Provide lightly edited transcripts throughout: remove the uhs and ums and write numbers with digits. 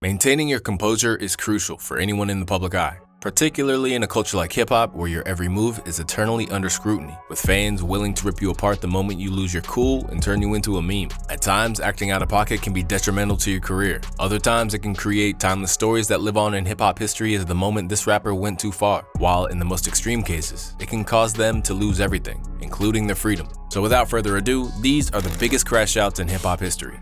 Maintaining your composure is crucial for anyone in the public eye, particularly in a culture like hip-hop where your every move is eternally under scrutiny, with fans willing to rip you apart the moment you lose your cool and turn you into a meme. At times, acting out of pocket can be detrimental to your career. Other times, it can create timeless stories that live on in hip-hop history as the moment this rapper went too far, while in the most extreme cases, it can cause them to lose everything, including their freedom. So without further ado, these are the biggest crash outs in hip-hop history.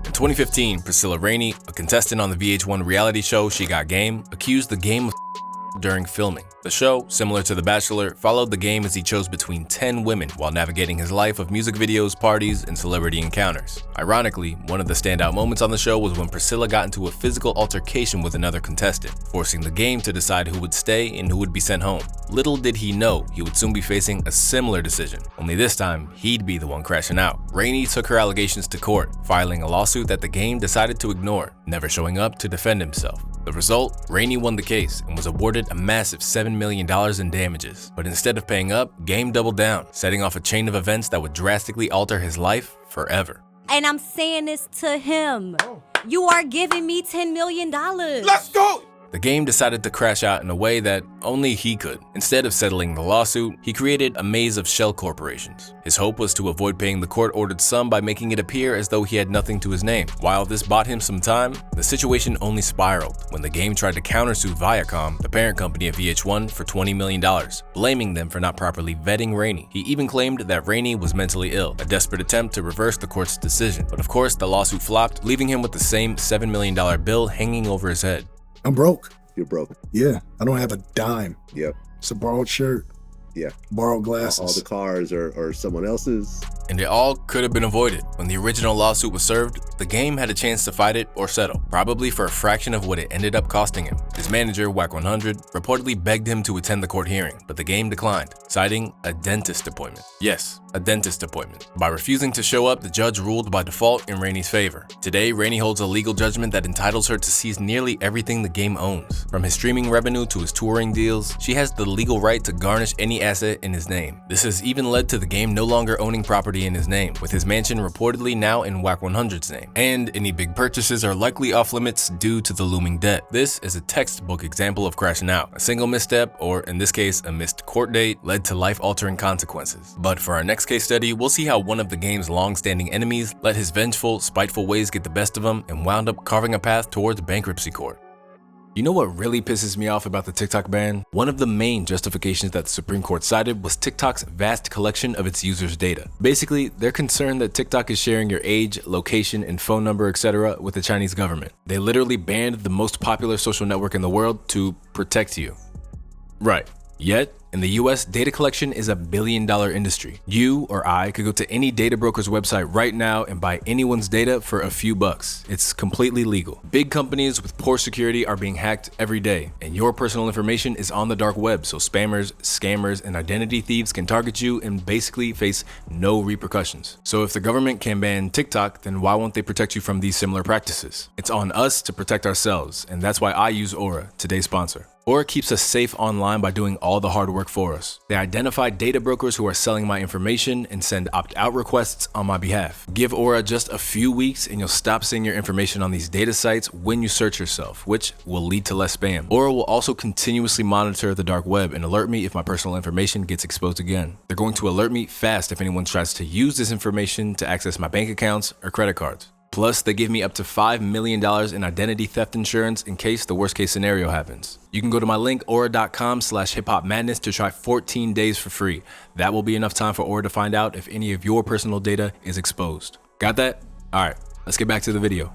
In 2015, Priscilla Rainey, a contestant on the VH1 reality show She Got Game, accused the game of during filming. The show, similar to The Bachelor, followed the game as he chose between 10 women while navigating his life of music videos, parties, and celebrity encounters. Ironically, one of the standout moments on the show was when Priscilla got into a physical altercation with another contestant, forcing the game to decide who would stay and who would be sent home. Little did he know he would soon be facing a similar decision, only this time he'd be the one crashing out. Rainey took her allegations to court, filing a lawsuit that the game decided to ignore, never showing up to defend himself. The result, Rainey won the case and was awarded a massive $7 million in damages. But instead of paying up, Game doubled down, setting off a chain of events that would drastically alter his life forever. And I'm saying this to him. You are giving me $10 million. Let's go! The game decided to crash out in a way that only he could. Instead of settling the lawsuit, he created a maze of shell corporations. His hope was to avoid paying the court-ordered sum by making it appear as though he had nothing to his name. While this bought him some time, the situation only spiraled when the game tried to countersue Viacom, the parent company of VH1, for $20 million, blaming them for not properly vetting Rainey. He even claimed that Rainey was mentally ill, a desperate attempt to reverse the court's decision. But of course, the lawsuit flopped, leaving him with the same $7 million bill hanging over his head. I'm broke. You're broke. Yeah, I don't have a dime. Yep. It's a borrowed shirt. Yeah. Borrowed glasses. All the cars are someone else's. And it all could have been avoided. When the original lawsuit was served, the game had a chance to fight it or settle, probably for a fraction of what it ended up costing him. His manager, Wack 100, reportedly begged him to attend the court hearing, but the game declined, citing a dentist appointment. Yes, a dentist appointment. By refusing to show up, the judge ruled by default in Rainey's favor. Today, Rainey holds a legal judgment that entitles her to seize nearly everything the game owns. From his streaming revenue to his touring deals, she has the legal right to garnish any asset in his name. This has even led to the game no longer owning property in his name, with his mansion reportedly now in Wack 100's name. And any big purchases are likely off limits due to the looming debt. This is a textbook example of crashing out. A single misstep, or in this case, a missed court date, led to life-altering consequences. But for our next case study, we'll see how one of the game's long-standing enemies let his vengeful, spiteful ways get the best of him and wound up carving a path towards bankruptcy court. You know what really pisses me off about the TikTok ban? One of the main justifications that the Supreme Court cited was TikTok's vast collection of its users' data. Basically, they're concerned that TikTok is sharing your age, location, and phone number, etc. with the Chinese government. They literally banned the most popular social network in the world to protect you. Right. Yet, in the US, data collection is a billion-dollar industry. You or I could go to any data broker's website right now and buy anyone's data for a few bucks. It's completely legal. Big companies with poor security are being hacked every day, and your personal information is on the dark web, so spammers, scammers, and identity thieves can target you and basically face no repercussions. So if the government can ban TikTok, then why won't they protect you from these similar practices? It's on us to protect ourselves, and that's why I use Aura, today's sponsor. Aura keeps us safe online by doing all the hard work for us. They identify data brokers who are selling my information and send opt-out requests on my behalf. Give Aura just a few weeks and you'll stop seeing your information on these data sites when you search yourself, which will lead to less spam. Aura will also continuously monitor the dark web and alert me if my personal information gets exposed again. They're going to alert me fast if anyone tries to use this information to access my bank accounts or credit cards. Plus, they give me up to $5 million in identity theft insurance in case the worst case scenario happens. You can go to my link, aura.com/hiphopmadness to try 14 days for free. That will be enough time for Aura to find out if any of your personal data is exposed. Got that? All right, let's get back to the video.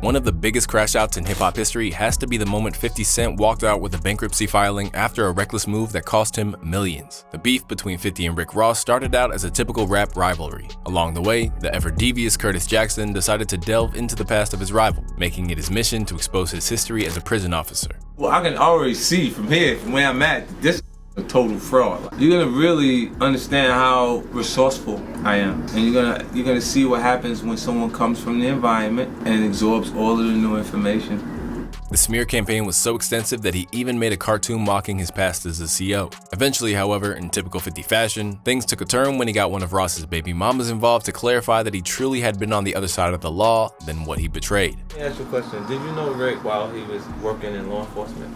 One of the biggest crash outs in hip-hop history has to be the moment 50 Cent walked out with a bankruptcy filing after a reckless move that cost him millions. The beef between 50 and Rick Ross started out as a typical rap rivalry. Along the way, the ever-devious Curtis Jackson decided to delve into the past of his rival, making it his mission to expose his history as a prison officer. Well, I can already see from here, from where I'm at, this a total fraud. You're gonna really understand how resourceful I am, and you're gonna see what happens when someone comes from the environment and absorbs all of the new information. The smear campaign was so extensive that he even made a cartoon mocking his past as a CO. Eventually, however, in typical 50 fashion, things took a turn when he got one of Ross's baby mamas involved to clarify that he truly had been on the other side of the law than what he betrayed. Let me ask you a question. Did you know Rick while he was working in law enforcement?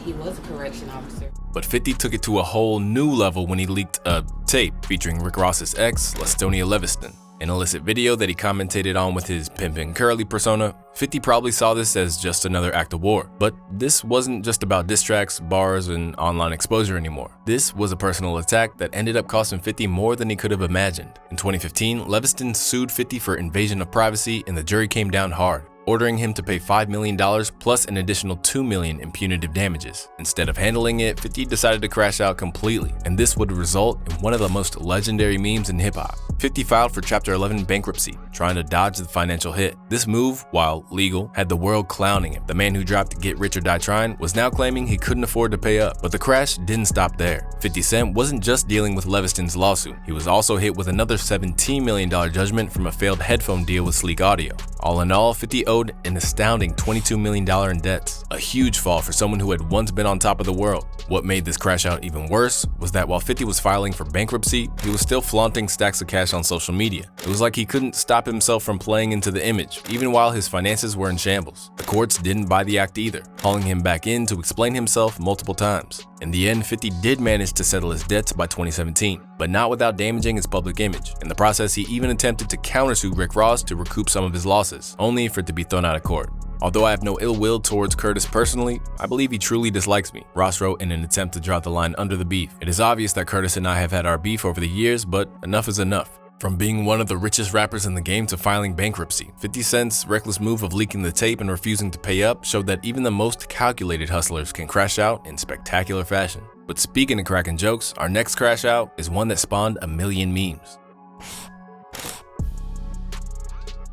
He was a correction officer. But 50 took it to a whole new level when he leaked a tape featuring Rick Ross's ex, Lastonia Leviston. An illicit video that he commentated on with his pimpin' curly persona. 50 probably saw this as just another act of war. But this wasn't just about diss tracks, bars, and online exposure anymore. This was a personal attack that ended up costing 50 more than he could have imagined. In 2015, Leviston sued 50 for invasion of privacy, and the jury came down hard, ordering him to pay $5 million plus an additional $2 million in punitive damages. Instead of handling it, 50 decided to crash out completely, and this would result in one of the most legendary memes in hip-hop. 50 filed for Chapter 11 bankruptcy, trying to dodge the financial hit. This move, while legal, had the world clowning him. The man who dropped Get Rich or Die Trying was now claiming he couldn't afford to pay up. But the crash didn't stop there. 50 Cent wasn't just dealing with Leviston's lawsuit. He was also hit with another $17 million judgment from a failed headphone deal with Sleek Audio. All in all, 50 owed an astounding $22 million in debts, a huge fall for someone who had once been on top of the world. What made this crash out even worse was that while 50 was filing for bankruptcy, he was still flaunting stacks of cash on social media. It was like he couldn't stop himself from playing into the image, even while his finances were in shambles. The courts didn't buy the act either, hauling him back in to explain himself multiple times. In the end, 50 did manage to settle his debts by 2017, but not without damaging his public image. In the process, he even attempted to countersue Rick Ross to recoup some of his losses, only for it to be thrown out of court. Although I have no ill will towards Curtis personally, I believe he truly dislikes me, Ross wrote in an attempt to draw the line under the beef. It is obvious that Curtis and I have had our beef over the years, but enough is enough. From being one of the richest rappers in the game to filing bankruptcy, 50 Cent's reckless move of leaking the tape and refusing to pay up showed that even the most calculated hustlers can crash out in spectacular fashion. But speaking of cracking jokes, our next crash out is one that spawned a million memes.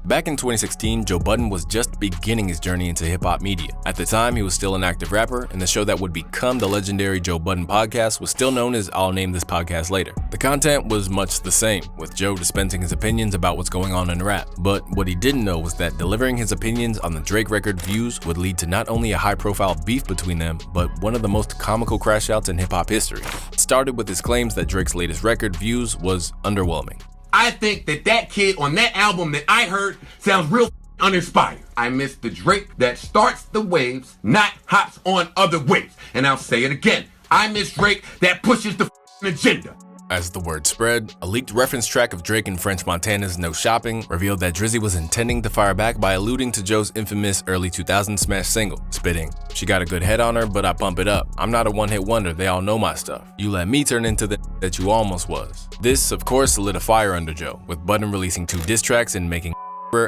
Back in 2016, Joe Budden was just beginning his journey into hip-hop media. At the time, he was still an active rapper, and the show that would become the legendary Joe Budden podcast was still known as I'll Name This Podcast Later. The content was much the same, with Joe dispensing his opinions about what's going on in rap. But what he didn't know was that delivering his opinions on the Drake record Views would lead to not only a high-profile beef between them, but one of the most comical crash-outs in hip-hop history. It started with his claims that Drake's latest record, Views, was underwhelming. I think that kid on that album that I heard sounds real uninspired. I miss the Drake that starts the waves, not hops on other waves. And I'll say it again. I miss Drake that pushes the agenda. As the word spread, a leaked reference track of Drake and French Montana's No Shopping revealed that Drizzy was intending to fire back by alluding to Joe's infamous early 2000s smash single, spitting, "She got a good head on her, but I pump it up. I'm not a one-hit wonder, they all know my stuff. You let me turn into the that you almost was." This, of course, lit a fire under Joe, with Budden releasing 2 diss tracks and making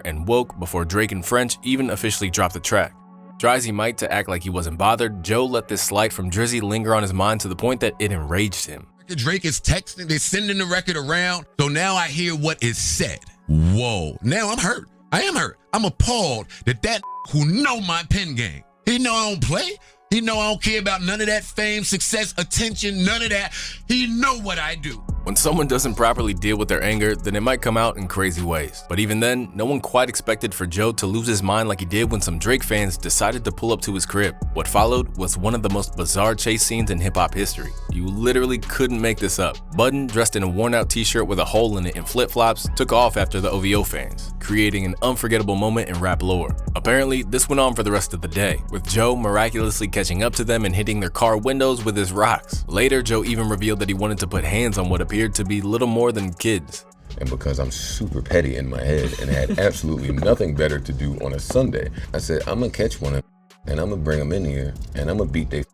and Woke before Drake and French even officially dropped the track. Try as he might to act like he wasn't bothered, Joe let this slight from Drizzy linger on his mind to the point that it enraged him. Drake is texting, they're sending the record around, so now I hear what is said. Whoa, now I'm hurt. I am hurt. I'm appalled that who know my pen game. He know I don't play. He know I don't care about none of that fame, success, attention, none of that. He know what I do. When someone doesn't properly deal with their anger, then it might come out in crazy ways. But even then, no one quite expected for Joe to lose his mind like he did when some Drake fans decided to pull up to his crib. What followed was one of the most bizarre chase scenes in hip-hop history. You literally couldn't make this up. Budden, dressed in a worn-out t-shirt with a hole in it and flip-flops, took off after the OVO fans, creating an unforgettable moment in rap lore. Apparently, this went on for the rest of the day, with Joe miraculously catching up to them and hitting their car windows with his rocks. Later, Joe even revealed that he wanted to put hands on what appeared to be little more than kids. And because I'm super petty in my head and had absolutely nothing better to do on a Sunday, I said, I'm gonna catch one of them and I'm gonna bring them in here and I'm gonna beat they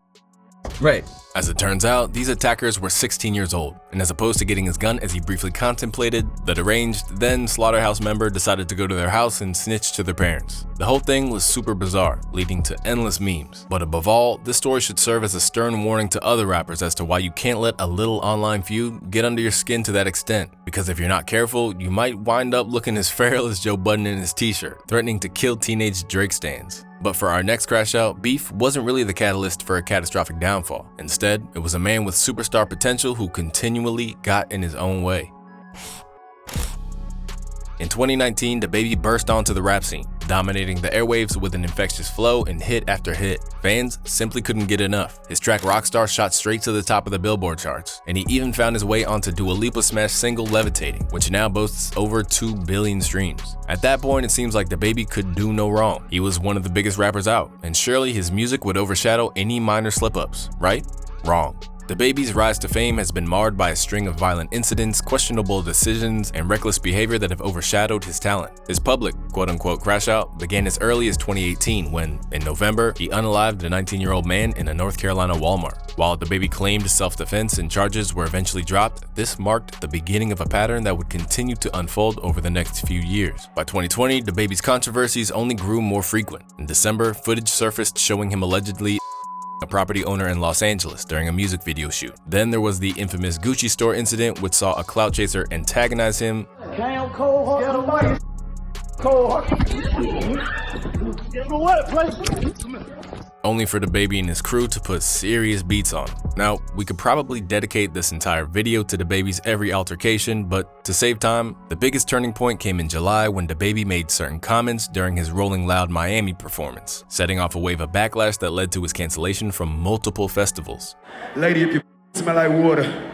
Right. As it turns out, these attackers were 16 years old, and as opposed to getting his gun as he briefly contemplated, the deranged, then slaughterhouse member decided to go to their house and snitch to their parents. The whole thing was super bizarre, leading to endless memes. But above all, this story should serve as a stern warning to other rappers as to why you can't let a little online feud get under your skin to that extent. Because if you're not careful, you might wind up looking as feral as Joe Budden in his t-shirt, threatening to kill teenage Drake stans. But for our next crash out, beef wasn't really the catalyst for a catastrophic downfall. Instead, it was a man with superstar potential who continually got in his own way. In 2019, DaBaby burst onto the rap scene, dominating the airwaves with an infectious flow and hit after hit. Fans simply couldn't get enough. His track Rockstar shot straight to the top of the Billboard charts, and he even found his way onto Dua Lipa's smash single Levitating, which now boasts over 2 billion streams. At that point, it seems like DaBaby could do no wrong. He was one of the biggest rappers out, and surely his music would overshadow any minor slip-ups, right? Wrong. DaBaby's rise to fame has been marred by a string of violent incidents, questionable decisions, and reckless behavior that have overshadowed his talent. His public, quote-unquote, crash out began as early as 2018 when, in November, he unalived a 19-year-old man in a North Carolina Walmart. While DaBaby claimed self-defense and charges were eventually dropped, this marked the beginning of a pattern that would continue to unfold over the next few years. By 2020, DaBaby's controversies only grew more frequent. In December, footage surfaced showing him allegedly a property owner in Los Angeles during a music video shoot. Then there was the infamous Gucci store incident, which saw a clout chaser antagonize him. Only for DaBaby and his crew to put serious beats on him. Now, we could probably dedicate this entire video to DaBaby's every altercation, but to save time, the biggest turning point came in July when DaBaby made certain comments during his Rolling Loud Miami performance, setting off a wave of backlash that led to his cancellation from multiple festivals. Lady, if you smell like water,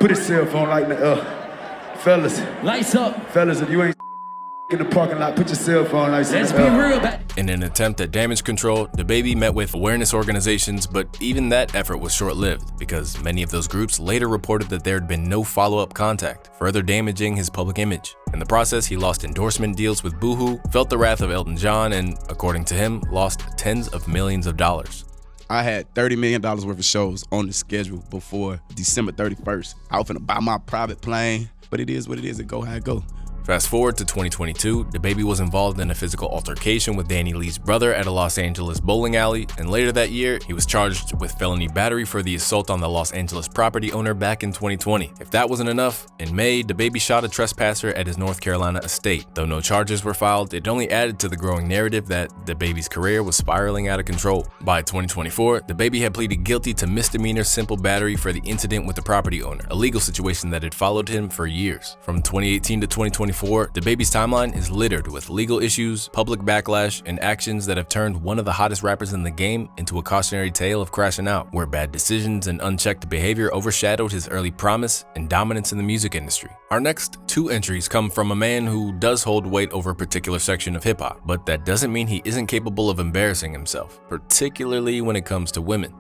put your cell phone light in the fellas. Lights up. Fellas, if you ain't in the parking lot, put your cell phone lights in the Let's be real about it. In an attempt at damage control, DaBaby met with awareness organizations, but even that effort was short-lived because many of those groups later reported that there had been no follow-up contact, further damaging his public image. In the process, he lost endorsement deals with Boohoo, felt the wrath of Elton John, and, according to him, lost tens of millions of dollars. I had $30 million worth of shows on the schedule before December 31st. I was finna buy my private plane, but it is what it is. It go how it go. Fast forward to 2022, DaBaby was involved in a physical altercation with Danny Lee's brother at a Los Angeles bowling alley, and later that year, he was charged with felony battery for the assault on the Los Angeles property owner back in 2020. If that wasn't enough, in May, DaBaby shot a trespasser at his North Carolina estate. Though no charges were filed, it only added to the growing narrative that DaBaby's career was spiraling out of control. By 2024, DaBaby had pleaded guilty to misdemeanor simple battery for the incident with the property owner, a legal situation that had followed him for years. From 2018 to 2024, DaBaby's timeline is littered with legal issues, public backlash, and actions that have turned one of the hottest rappers in the game into a cautionary tale of crashing out, where bad decisions and unchecked behavior overshadowed his early promise and dominance in the music industry. Our next 2 entries come from a man who does hold weight over a particular section of hip-hop, but that doesn't mean he isn't capable of embarrassing himself, particularly when it comes to women.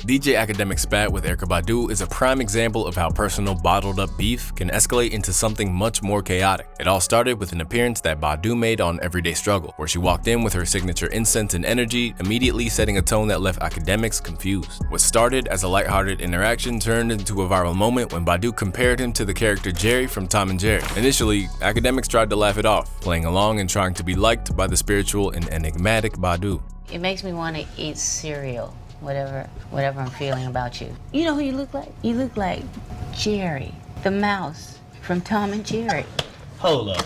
DJ Akademiks' spat with Erykah Badu is a prime example of how personal bottled up beef can escalate into something much more chaotic. It all started with an appearance that Badu made on Everyday Struggle, where she walked in with her signature incense and energy, immediately setting a tone that left Akademiks confused. What started as a lighthearted interaction turned into a viral moment when Badu compared him to the character Jerry from Tom and Jerry. Initially, Akademiks tried to laugh it off, playing along and trying to be liked by the spiritual and enigmatic Badu. It makes me want to eat cereal. Whatever I'm feeling about you. You know who you look like? You look like Jerry, the mouse from Tom and Jerry. Hold up.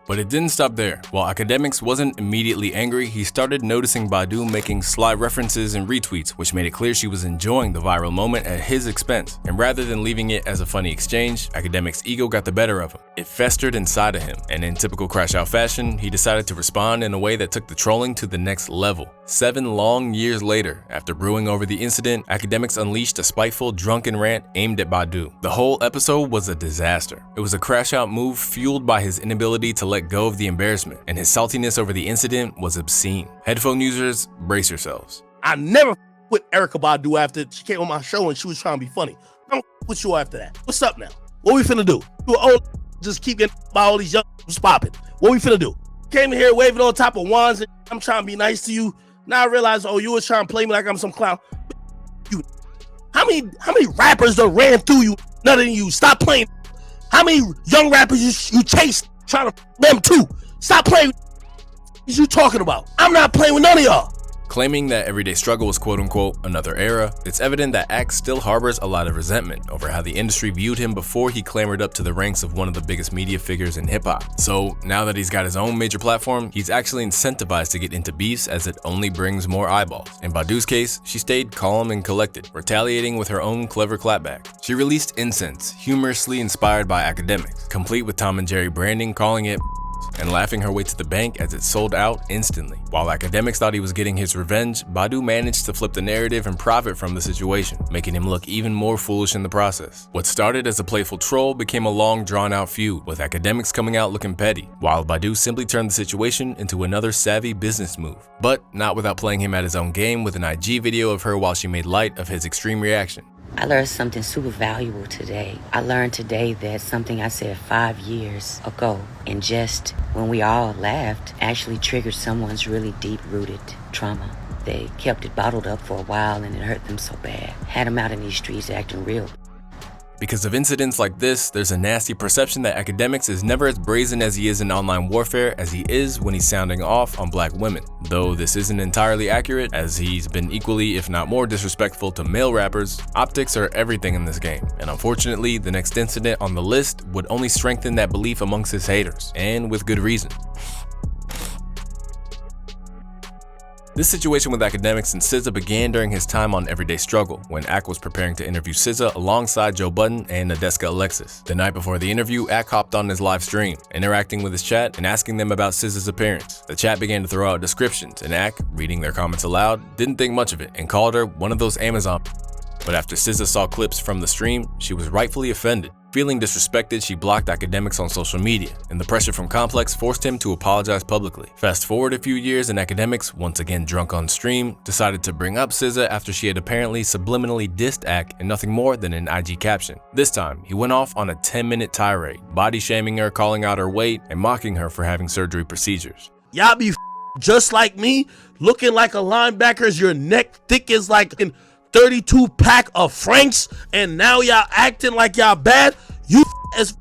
But it didn't stop there. While Akademiks wasn't immediately angry, he started noticing Badu making sly references and retweets, which made it clear she was enjoying the viral moment at his expense. And rather than leaving it as a funny exchange, Akademiks' ego got the better of him. It festered inside of him, and in typical Crash Out fashion, he decided to respond in a way that took the trolling to the next level. 7 long years later, after brewing over the incident, Akademiks unleashed a spiteful, drunken rant aimed at Badu. The whole episode was a disaster. It was a Crash Out move fueled by his inability to let go of the embarrassment, and his saltiness over the incident was obscene. Headphone users, brace yourselves. I never with Erykah Badu after she came on my show and she was trying to be funny. I don't with you after that. What's up now? What we finna do? You old just keep getting by all these young popping. What we finna do? Came in here waving on top of wands and I'm trying to be nice to you. Now I realize, oh, you was trying to play me like I'm some clown. You, how many rappers done ran through you? None of you. Stop playing. How many young rappers you chased trying to them too? Stop playing. What you talking about? I'm not playing with none of y'all. Claiming that Everyday Struggle was quote-unquote another era, it's evident that Ak still harbors a lot of resentment over how the industry viewed him before he clambered up to the ranks of one of the biggest media figures in hip-hop. So now that he's got his own major platform, he's actually incentivized to get into beefs as it only brings more eyeballs. In Badu's case, she stayed calm and collected, retaliating with her own clever clapback. She released Incense, humorously inspired by Akademiks, complete with Tom and Jerry branding, calling it and laughing her way to the bank as it sold out instantly. While Akademiks thought he was getting his revenge, Badu managed to flip the narrative and profit from the situation, making him look even more foolish in the process. What started as a playful troll became a long drawn-out feud, with Akademiks coming out looking petty, while Badu simply turned the situation into another savvy business move. But not without playing him at his own game with an IG video of her while she made light of his extreme reaction. I learned something super valuable today. I learned today that something I said 5 years ago, and just when we all laughed, actually triggered someone's really deep-rooted trauma. They kept it bottled up for a while and it hurt them so bad. Had them out in these streets acting real. Because of incidents like this, there's a nasty perception that Akademiks is never as brazen as he is in online warfare as he is when he's sounding off on black women. Though this isn't entirely accurate, as he's been equally, if not more, disrespectful to male rappers. Optics are everything in this game, and unfortunately, the next incident on the list would only strengthen that belief amongst his haters, and with good reason. This situation with Akademiks and SZA began during his time on Everyday Struggle, when Ak was preparing to interview SZA alongside Joe Budden and Nadeska Alexis. The night before the interview, Ak hopped on his live stream, interacting with his chat and asking them about SZA's appearance. The chat began to throw out descriptions, and Ak, reading their comments aloud, didn't think much of it and called her one of those Amazon. But after SZA saw clips from the stream, she was rightfully offended. Feeling disrespected, she blocked Akademiks on social media, and the pressure from Complex forced him to apologize publicly. Fast forward a few years, and Akademiks, once again drunk on stream, decided to bring up SZA after she had apparently subliminally dissed Ak in nothing more than an IG caption. This time, he went off on a 10-minute tirade, body shaming her, calling out her weight, and mocking her for having surgery procedures. Y'all be just like me, looking like a linebacker's, your neck thick as like an 32 pack of Franks, and now y'all acting like y'all bad. You as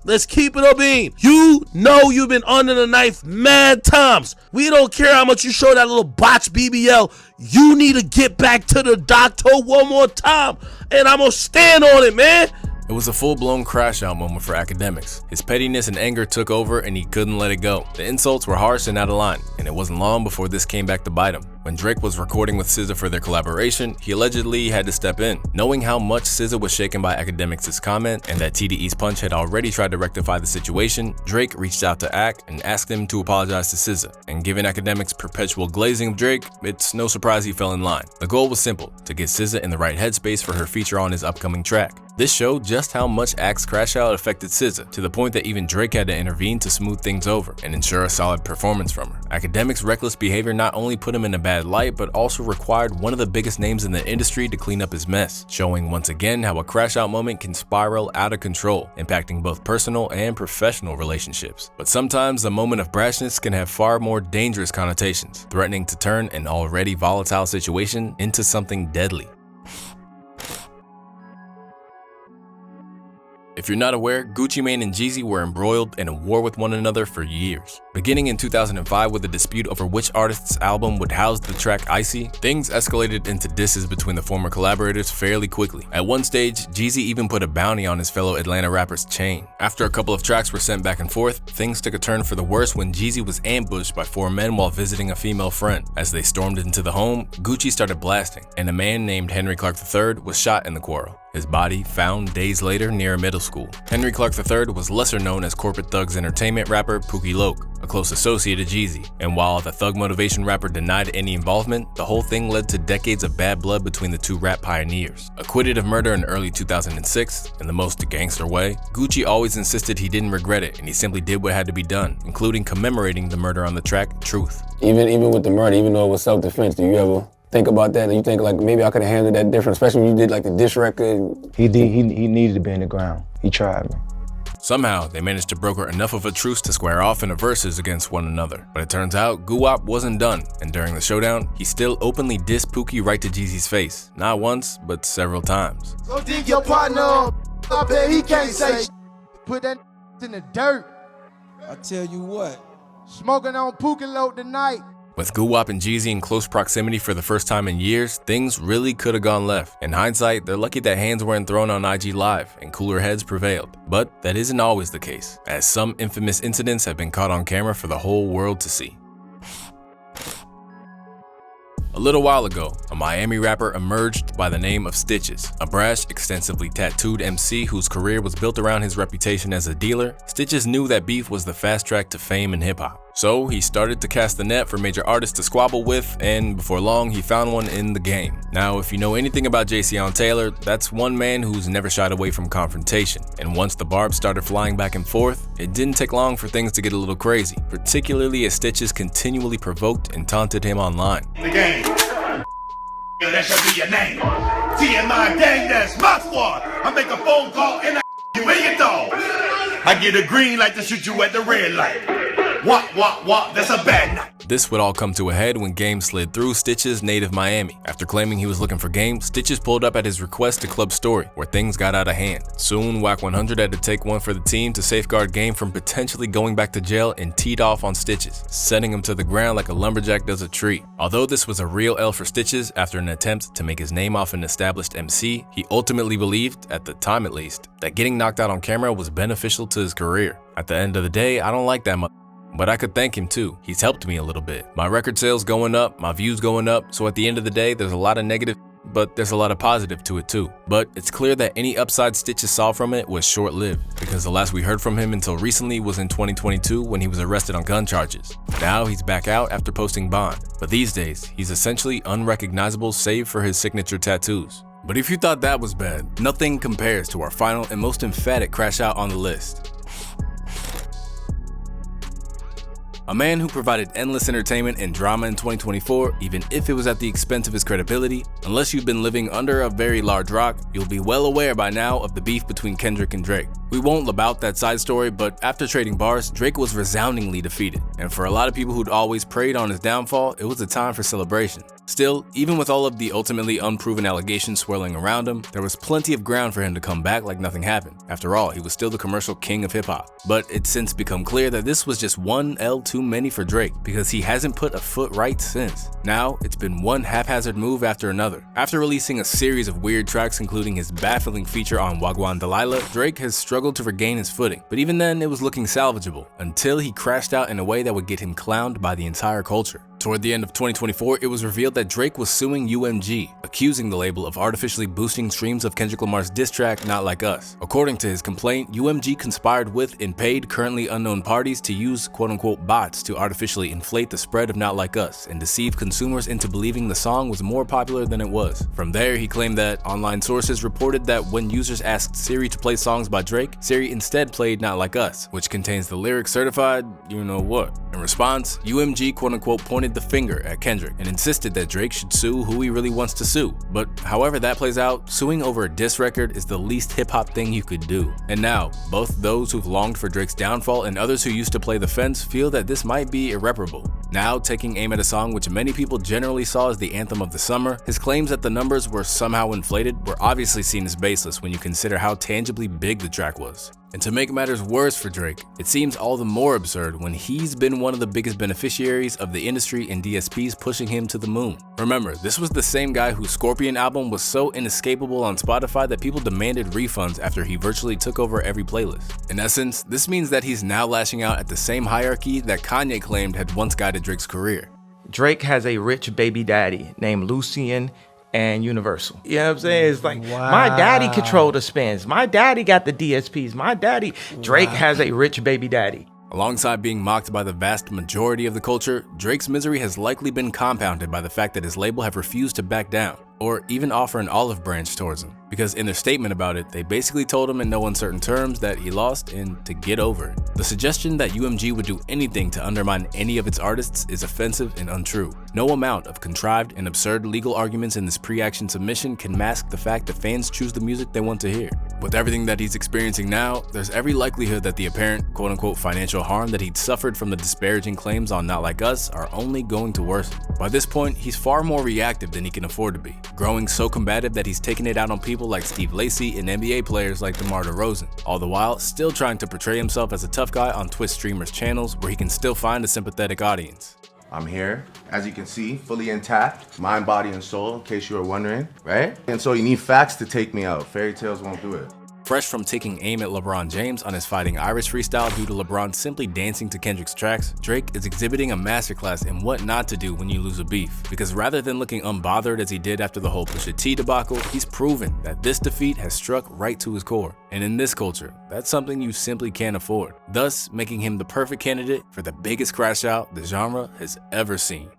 let's keep it a bean. You know you've been under the knife mad times. We don't care how much you show that little botch BBL. You need to get back to the doctor one more time, and I'm gonna stand on it, man. It was a full-blown crash-out moment for Akademiks. His pettiness and anger took over and he couldn't let it go. The insults were harsh and out of line, and it wasn't long before this came back to bite him. When Drake was recording with SZA for their collaboration, he allegedly had to step in. Knowing how much SZA was shaken by Akademiks' comment and that TDE's Punch had already tried to rectify the situation, Drake reached out to Ak and asked him to apologize to SZA. And given Akademiks' perpetual glazing of Drake, it's no surprise he fell in line. The goal was simple, to get SZA in the right headspace for her feature on his upcoming track. This showed just how much Ak's crash out affected SZA, to the point that even Drake had to intervene to smooth things over and ensure a solid performance from her. Akademiks' reckless behavior not only put him in a bad light, but also required one of the biggest names in the industry to clean up his mess, showing once again how a crash out moment can spiral out of control, impacting both personal and professional relationships. But sometimes a moment of brashness can have far more dangerous connotations, threatening to turn an already volatile situation into something deadly. If you're not aware, Gucci Mane and Jeezy were embroiled in a war with one another for years. Beginning in 2005 with a dispute over which artist's album would house the track Icy, things escalated into disses between the former collaborators fairly quickly. At one stage, Jeezy even put a bounty on his fellow Atlanta rapper's chain. After a couple of tracks were sent back and forth, things took a turn for the worse when Jeezy was ambushed by 4 men while visiting a female friend. As they stormed into the home, Gucci started blasting, and a man named Henry Clark III was shot in the quarrel. His body found days later near a middle school. Henry Clark III was lesser known as Corporate Thug's entertainment rapper Pookie Loc, a close associate of Jeezy. And while the Thug Motivation rapper denied any involvement, the whole thing led to decades of bad blood between the two rap pioneers. Acquitted of murder in early 2006, in the most gangster way, Gucci always insisted he didn't regret it and he simply did what had to be done, including commemorating the murder on the track Truth. Even with the murder, even though it was self-defense, do you ever think about that and you think like maybe I could have handled that different, especially when you did like the diss record? He needed to be in the ground. He tried, man. Somehow, they managed to broker enough of a truce to square off in a verses against one another. But it turns out, Guwap wasn't done, and during the showdown, he still openly dissed Pookie right to Jeezy's face. Not once, but several times. Go dig your partner up there, he can't say put that in the dirt. I tell you what, smoking on Pookie Loc tonight. With Guwap and Jeezy in close proximity for the first time in years, things really could have gone left. In hindsight, they're lucky that hands weren't thrown on IG Live and cooler heads prevailed. But that isn't always the case, as some infamous incidents have been caught on camera for the whole world to see. A little while ago, a Miami rapper emerged by the name of Stitches, a brash, extensively tattooed MC whose career was built around his reputation as a dealer. Stitches knew that beef was the fast track to fame in hip-hop. So he started to cast the net for major artists to squabble with, and before long he found one in the game. Now, if you know anything about Jayceon Taylor, that's one man who's never shied away from confrontation. And once the barbs started flying back and forth, it didn't take long for things to get a little crazy, particularly as Stitches continually provoked and taunted him online. The game. Yeah, that should be your name. TMI gang, that's my squad. I make a phone call and I you and your dog. I get a green light to shoot you at the red light. Wop, that's a bad night. This would all come to a head when Game slid through Stitches' native Miami. After claiming he was looking for Game, Stitches pulled up at his request to Club Story, where things got out of hand. Soon, Wack 100 had to take one for the team to safeguard Game from potentially going back to jail and teed off on Stitches, setting him to the ground like a lumberjack does a tree. Although this was a real L for Stitches after an attempt to make his name off an established MC, he ultimately believed, at the time at least, that getting knocked out on camera was beneficial to his career. At the end of the day, I don't like that much. But I could thank him too. He's helped me a little bit. My record sales going up, my views going up, so at the end of the day, there's a lot of negative, but there's a lot of positive to it too. But it's clear that any upside Stitches saw from it was short-lived, because the last we heard from him until recently was in 2022 when he was arrested on gun charges. Now he's back out after posting bond, but these days, he's essentially unrecognizable save for his signature tattoos. But if you thought that was bad, nothing compares to our final and most emphatic crash out on the list. A man who provided endless entertainment and drama in 2024, even if it was at the expense of his credibility. Unless you've been living under a very large rock, you'll be well aware by now of the beef between Kendrick and Drake. We won't labout that side story, but after trading bars, Drake was resoundingly defeated. And for a lot of people who'd always preyed on his downfall, it was a time for celebration. Still, even with all of the ultimately unproven allegations swirling around him, there was plenty of ground for him to come back like nothing happened. After all, he was still the commercial king of hip-hop. But it's since become clear that this was just one L too many for Drake, because he hasn't put a foot right since. Now, it's been one haphazard move after another. After releasing a series of weird tracks including his baffling feature on Wagwan Delilah, Drake has struggled to regain his footing. But even then, it was looking salvageable, until he crashed out in a way that would get him clowned by the entire culture. Toward the end of 2024, it was revealed that Drake was suing UMG, accusing the label of artificially boosting streams of Kendrick Lamar's diss track, Not Like Us. According to his complaint, UMG conspired with and paid currently unknown parties to use quote-unquote bots to artificially inflate the spread of Not Like Us and deceive consumers into believing the song was more popular than it was. From there, he claimed that online sources reported that when users asked Siri to play songs by Drake, Siri instead played Not Like Us, which contains the lyric certified you know what. In response, UMG quote-unquote pointed the finger at Kendrick and insisted that Drake should sue who he really wants to sue. But however that plays out, suing over a diss record is the least hip-hop thing you could do. And now, both those who've longed for Drake's downfall and others who used to play the fence feel that this might be irreparable. Now, taking aim at a song which many people generally saw as the anthem of the summer, his claims that the numbers were somehow inflated were obviously seen as baseless when you consider how tangibly big the track was. And to make matters worse for Drake, it seems all the more absurd when he's been one of the biggest beneficiaries of the industry and DSPs pushing him to the moon. Remember, this was the same guy whose Scorpion album was so inescapable on Spotify that people demanded refunds after he virtually took over every playlist. In essence, this means that he's now lashing out at the same hierarchy that Kanye claimed had once guided Drake's career. Drake has a rich baby daddy named Lucien and Universal. You know what I'm saying? It's like, my daddy controlled the spins. My daddy got the DSPs. My daddy, Drake has a rich baby daddy. Alongside being mocked by the vast majority of the culture, Drake's misery has likely been compounded by the fact that his label have refused to back down, or even offer an olive branch towards him. Because in their statement about it, they basically told him in no uncertain terms that he lost and to get over it. The suggestion that UMG would do anything to undermine any of its artists is offensive and untrue. No amount of contrived and absurd legal arguments in this pre-action submission can mask the fact that fans choose the music they want to hear. With everything that he's experiencing now, there's every likelihood that the apparent quote-unquote financial harm that he'd suffered from the disparaging claims on Not Like Us are only going to worsen. By this point, he's far more reactive than he can afford to be, growing so combative that he's taking it out on people like Steve Lacy and NBA players like DeMar DeRozan, all the while still trying to portray himself as a tough guy on Twitch streamers' channels where he can still find a sympathetic audience. I'm here, as you can see, fully intact, mind, body, and soul, in case you were wondering, right? And so you need facts to take me out. Fairy tales won't do it. Fresh from taking aim at LeBron James on his Fighting Irish freestyle due to LeBron simply dancing to Kendrick's tracks, Drake is exhibiting a masterclass in what not to do when you lose a beef. Because rather than looking unbothered as he did after the whole Pusha T debacle, he's proven that this defeat has struck right to his core. And in this culture, that's something you simply can't afford, thus making him the perfect candidate for the biggest crash out the genre has ever seen.